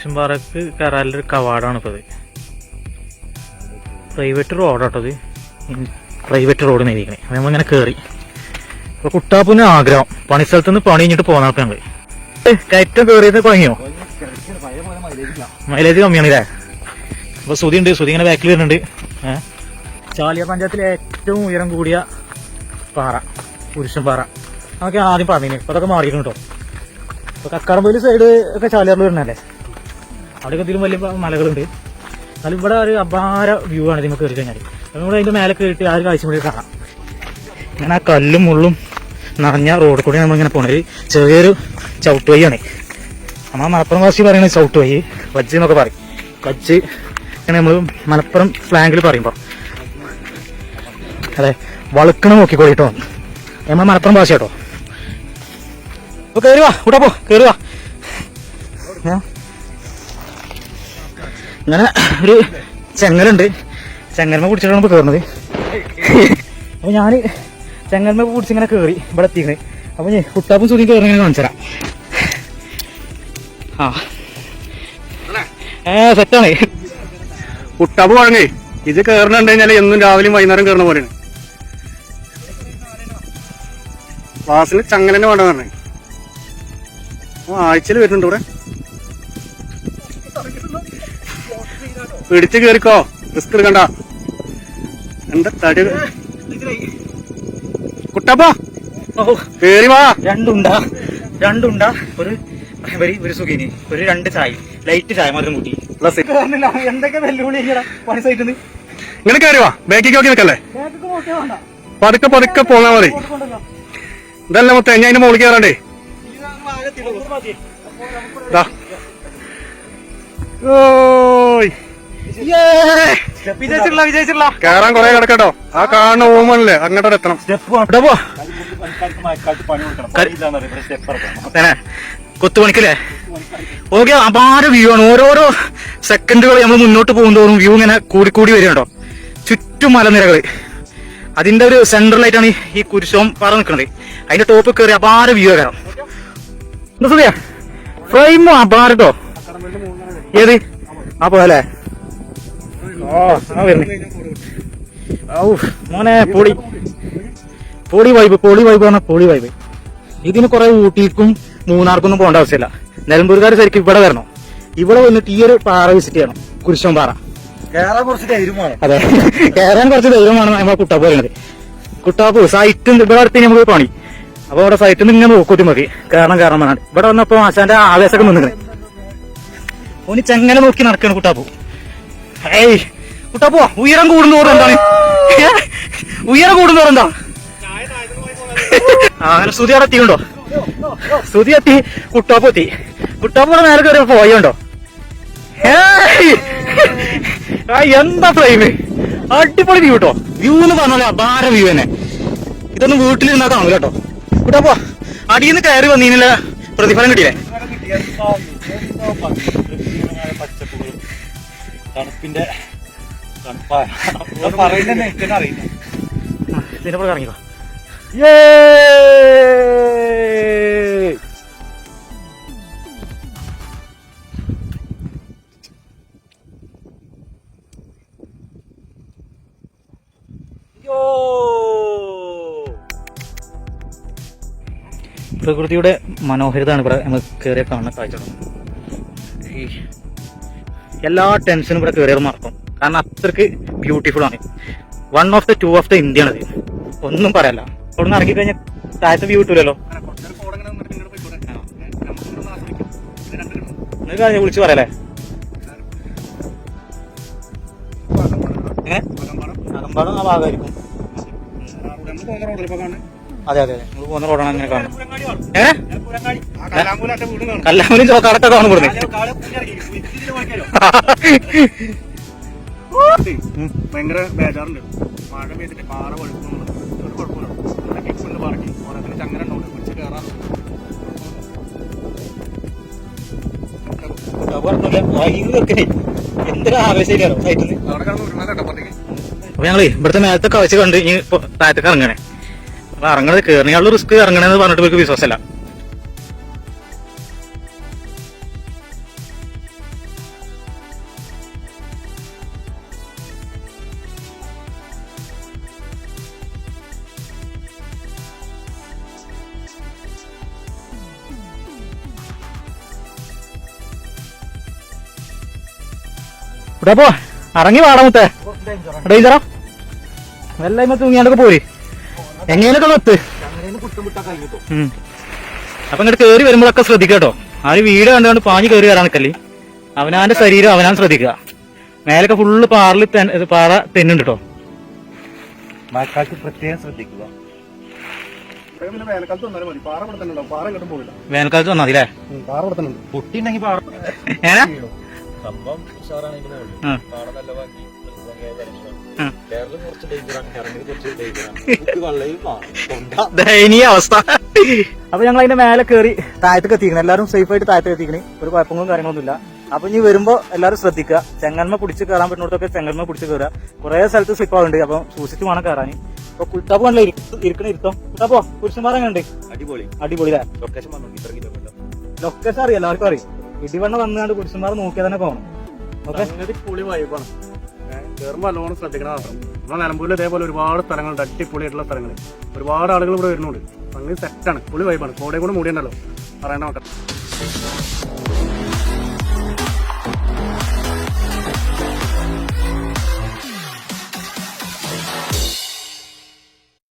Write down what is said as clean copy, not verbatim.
കുരിശുംപാറക്ക് കയറാനൊരു കവാടാണ് ഇപ്പോൾ ഇത്. പ്രൈവറ്റ് റോഡാട്ടത്, പ്രൈവറ്റ് റോഡ് നേരിക്കണേ. അപ്പം നമ്മളിങ്ങനെ കയറി. അപ്പോൾ കുട്ടാപ്പൂന് ആഗ്രഹം പണിസ്ഥലത്ത് നിന്ന് പണി കഴിഞ്ഞിട്ട് പോകാൻ ഞങ്ങൾ കയറ്റം കയറിയത് തുടങ്ങിയോ? മൈലേജ് കമ്മിയാണല്ലേ? അപ്പോൾ സുതി ഉണ്ട്, സുതി ഇങ്ങനെ ബാക്കിൽ വരുന്നുണ്ട്. ചാലിയാർ പഞ്ചായത്തിലെ ഏറ്റവും ഉയരം കൂടിയ പാറ കുരിശുംപാറ. അതൊക്കെ ആദ്യം പറഞ്ഞിന്, അപ്പോൾ അതൊക്കെ മാറിയിരുന്നു കേട്ടോ. ഇപ്പോൾ കക്കാടംപൊയിൽ സൈഡ് ഒക്കെ ചാലിയാറിൽ വരുന്നല്ലേ, അവിടെയൊക്കെ എന്തെങ്കിലും വലിയ മലകളുണ്ട്. എന്നാലും ഇവിടെ ഒരു അപാര വ്യൂ ആണ് ഇതിന് കയറി കഴിഞ്ഞാൽ. നമ്മൾ അതിൻ്റെ മേലെ കയറിയിട്ട് ആ ഒരു കാഴ്ച കൂടി കാണാം. ഇങ്ങനെ ആ കല്ലും മുള്ളും നിറഞ്ഞ റോഡ് കൂടി നമ്മളിങ്ങനെ പോണത് ചെറിയൊരു ചവിട്ട് വഴിയാണ്. നമ്മൾ മലപ്പുറം വാസി പറയുന്നത് ചവിട്ട് വഴി, വജ്ജ് എന്നൊക്കെ പറയും. വജ്ജ് ഇങ്ങനെ നമ്മൾ മലപ്പുറം സ്ലാങ്ങിൽ പറയുമ്പോൾ അതെ വളുക്കണ നോക്കിക്കോളിട്ടോ, നമ്മൾ മലപ്പുറം ഭാഷ കേട്ടോ. അപ്പോൾ കയറി വാ കൂട്ടാ, പോ കയറി വാ. ഇങ്ങനെ ഒരു ചെങ്ങലുണ്ട്, ചെങ്ങൽമ പിടിച്ചിട്ടാണ് ഇപ്പോൾ കയറുന്നത്. അപ്പോൾ ഞാൻ ചെങ്ങൽമ പിടിച്ചിങ്ങനെ കയറി ഇവിടെ എത്തിക്കണേ. അപ്പോൾ ഞാൻ കുട്ടാപ്പും സുതിയും കയറി കാണിച്ചു തരാം. സെറ്റാണ് കുട്ടാപ്പ് വഴങ്ങേ. ഇത് കയറണുണ്ട് കഴിഞ്ഞാൽ എന്നും രാവിലെയും വൈകുന്നേരം കയറുന്ന പോലെയാണ്. ക്ലാസ്സിന് ചങ്ങലന്നെ വേണ്ട പറഞ്ഞേ. ആഴ്ചയിൽ വരുന്നുണ്ട് ഇവിടെ. പിടിച്ച് കയറിക്കോ, റിസ്ക് എടുക്കണ്ട. എന്താ തടി കുട്ടപ്പോ കേറി വാ. രണ്ടുണ്ടാ ഒരു സുഖിനി, ഒരു 2 ചായ, ലൈറ്റ് ചായ മാത്രം കൂട്ടി. പ്ലസ് എന്തൊക്കെ വെല്ലുവിളി പണി സൈറ്റിന്ന് ഇങ്ങനെ കയറി വാ. ബാക്കിക്ക് നോക്കി നിൽക്കല്ലേ, പതുക്കെ പതുക്കെ പോന്നാ മതി. ഇതല്ല മൊത്തം ഞാൻ അതിന്റെ മുകളിൽ കയറണ്ടേ. കയറാൻ കൊറേ കിടക്കട്ടോ. ആ കാണുന്ന ഓമല്ലേ അങ്ങോട്ട് എത്തണം. കൊത്തുപണിക്കല്ലേ? ഓക്കെ, അപാര വ്യൂ ആണ്. ഓരോരോ സെക്കൻഡുകൾ നമ്മൾ മുന്നോട്ട് പോകുന്നതോറും വ്യൂ ഇങ്ങനെ കൂടിക്കൂടി വരികയുണ്ടോ. ചുറ്റും മലനിരകള്, അതിന്റെ ഒരു സെൻട്രലായിട്ടാണ് ഈ കുരിശോം പാറ നിൽക്കുന്നത്. അതിന്റെ ടോപ്പ് കയറി അപാര വ്യൂ ആകാം. ഫ്രെയിമോ അപാരട്ടോ. ഏത് ആ പോലെ മോനെ പൊളി വൈബ് പറഞ്ഞ പൊളി വൈബ്. ഇതിന് കുറെ ഊട്ടിക്കും മൂന്നാർക്കൊന്നും പോകേണ്ട ആവശ്യമില്ല. നിലമ്പൂർക്കാർ ശരിക്കും ഇവിടെ വരണം. ഇവിടെ വന്നിട്ട് ഈ ഒരു പാറ വിസിറ്റ് ചെയ്യണം, കുരിശോം പാറ. അതെ, കയറാൻ കുറച്ച് ധൈര്യമാണ് നമ്മളെ കുട്ടാപ്പ് പറയുന്നത്. കുട്ടാപ്പ് സൈറ്റ് ഇവിടെ അടുത്ത് നമുക്ക് പണി. അപ്പൊ അവിടെ സൈറ്റിൽ നിന്ന് ഇങ്ങനെ നോക്കൂട്ടി മതി കയറാൻ പറഞ്ഞാണ്. ഇവിടെ വന്നപ്പോ ആശാന്റെ ആവേശമൊക്കെ നിന്നിങ്ങനെ ഓന് ചെങ്ങനെ നോക്കി നടക്കണം കുട്ടാപ്പു. ഏയ് കുട്ടാപ്പോ, ഉയരം കൂടുന്നോറും എന്താണ് ഉയരം കൂടുന്നോറും എന്താ അങ്ങനെ സ്തുതി അവിടെ എത്തിയുണ്ടോ? സ്തുതി എത്തി, കുട്ടാപ്പ് എത്തി. കുട്ടാപ്പൂടെ നേരെ കയറി പോയുണ്ടോ? എന്താ ഫ്രെയിം, അടിപൊളി വ്യൂ കേട്ടോ. വ്യൂ എന്ന് പറഞ്ഞാൽ അപാര വ്യൂ തന്നെ. ഇതൊന്നും വീട്ടിലിരുന്നാ കാണൂല കേട്ടോ. കുട്ടാപ്പോ അടിയിൽ നിന്ന് കയറി വന്നീനില്ല, പ്രതിഫലം കിട്ടിയില്ലേ? പച്ചപ്പുകളും തണുപ്പിന്റെ തണുപ്പാറിയില്ല. ഇതിനെ ഇറങ്ങിക്കോ. പ്രകൃതിയുടെ മനോഹരിതാണ് ഇവിടെ നമ്മൾ കയറിയ കാണുന്ന കാഴ്ച. ഈ എല്ലാ ടെൻഷനും ഇവിടെ കയറിയത് മറക്കും, കാരണം അത്രക്ക് ബ്യൂട്ടിഫുൾ ആണ്. 1 of the 2 of the India ആണത്, ഒന്നും പറയല്ല. അവിടെ നിന്ന് ഇറങ്ങി കഴിഞ്ഞാൽ താഴത്തെ വ്യൂ കിട്ടൂലല്ലോ. കാര്യം വിളിച്ച് പറയല്ലേ? അകമ്പാടം ആ ഭാഗമായിരിക്കും. അതെ അതെ, നമ്മൾ പോകുന്ന റോഡാണ് അങ്ങനെ കാണുന്നത്. കല്ലാമൂലി ചോക്കാടൊക്കെ കാണും ഇവിടുന്ന്. ഭയങ്കര ബേജാറുണ്ട്. മഴ പെയ്തിട്ട് പാറ വഴുക്കുന്നുള്ളത് ഒരു കുഴപ്പമില്ല. പാറയ്ക്ക് ഓരോരുത്തർ ചങ്ങല ഉണ്ടാവും, പിടിച്ച് കയറാൻ. എന്തൊരു ആവേശയിലാണോ സൈറ്റിൽ. അവിടെ കിടന്ന് ഉരുള കേട്ടപ്പോഴത്തേക്ക് അപ്പൊ ഞങ്ങള് ഇവിടുത്തെ മേലത്തെ കാഴ്ച കണ്ട് ഇനി താഴത്തേക്ക് ഇറങ്ങണേ. അപ്പൊ ഇറങ്ങണത് കയറിയുള്ള റിസ്ക് ഇറങ്ങണെന്ന് പറഞ്ഞിട്ട് ഇവർക്ക് വിശ്വാസമല്ല. ഇവിടെ പോ ഇറങ്ങി വാടാ മുത്തേ. ഡേഞ്ചറാ എല്ലാം തൂങ്ങിയാണ്ടൊക്കെ പോര് എങ്ങനെയൊക്കെ നിർത്ത്. അപ്പൊ ഇങ്ങോട്ട് കേറി വരുമ്പോഴൊക്കെ ശ്രദ്ധിക്കട്ടോ. ആര് വീട് കണ്ടുകൊണ്ട് പാഞ്ഞ് കയറി വരാൻ നിൽക്കല്ലേ. അവനാന്റെ ശരീരം അവനാൻ ശ്രദ്ധിക്കുക. മേലൊക്കെ ഫുള്ള് പാറ തെന്നുണ്ട് കേട്ടോ. മഴക്കാലത്ത് പ്രത്യേകം ശ്രദ്ധിക്കുക. പിന്നെ വേനൽക്കാലത്ത് വന്നാലും മതി. പാറ ഇവിടെ തന്നെ ഉണ്ടാവും. പാറ ഇങ്ങോട്ടും പോകില്ല. വേനൽക്കാലത്ത് വന്നാൽ മതി അല്ലേ. പാറ ഇവിടെ തന്നെ ഉണ്ട്. പൊട്ടിണ്ടെങ്കിൽ ഏനാ സംഭവം ഉഷാറാണെങ്കിൽ പാട നല്ല ഭംഗി കേരളം കുറച്ച് ഡേഞ്ചറാണ്, ഇറങ്ങി കുറച്ച് ഡേഞ്ചറാണ്. വെള്ളയും ദയനീയ അവസ്ഥ. അപ്പൊ ഞങ്ങൾ അതിന്റെ മേലെ കയറി താഴത്തേക്ക് എത്തിക്കണം. എല്ലാവരും സേഫ് ആയിട്ട് താഴത്തേക്ക് എത്തിക്കണേ. ഒരു കുഴപ്പങ്ങളും കാര്യങ്ങളൊന്നുമില്ല. അപ്പൊ ഇനി വരുമ്പോ എല്ലാവരും ശ്രദ്ധിക്കുക. ചെങ്ങന്മ പിടിച്ച് കയറാൻ പറ്റുന്നിടത്തൊക്കെ ചെങ്ങന്മ പിടിച്ച് കയറുക. കുറെ സ്ഥലത്ത് സ്ലിപ്പ് ആവുന്നുണ്ട്. അപ്പൊ സൂക്ഷിച്ച് വേണം കയറാൻ. അപ്പൊ കുട്ടാപ്പ് കണ്ടോ ഇരിക്കണ ഇരുത്തം. കുട്ടാപ്പോ പുരുഷന്മാരെ കണ്ട് അടിപൊളി അടിപൊളി ലൊക്കേഷൻ പറഞ്ഞു. ഇത്ര കിലോമീറ്റർ ലൊക്കേഷൻ അറിയാം, എല്ലാവർക്കും അറിയും. ഇടിവണ്ണ വന്നുകൊണ്ട് പുരുഷന്മാർ നോക്കിയാൽ തന്നെ പോകണം. ഓക്കെ, പൊളി വൈബാണ്. കയറുമ്പോൾ നല്ലോണം ശ്രദ്ധിക്കണം മാത്രം. നമ്മുടെ നിലമ്പൂരിൽ ഇതേപോലെ ഒരുപാട് സ്ഥലങ്ങളുണ്ട്, അടിപൊളിയായിട്ടുള്ള സ്ഥലങ്ങൾ. ഒരുപാട് ആളുകൾ ഇവിടെ വരുന്നുണ്ട്. അങ്ങനെ സെറ്റാണ്, പൊളി വൈബാണ്. കോടയും കൂടെ മൂടിയുണ്ടല്ലോ, പറയണ്ട നോക്കാം.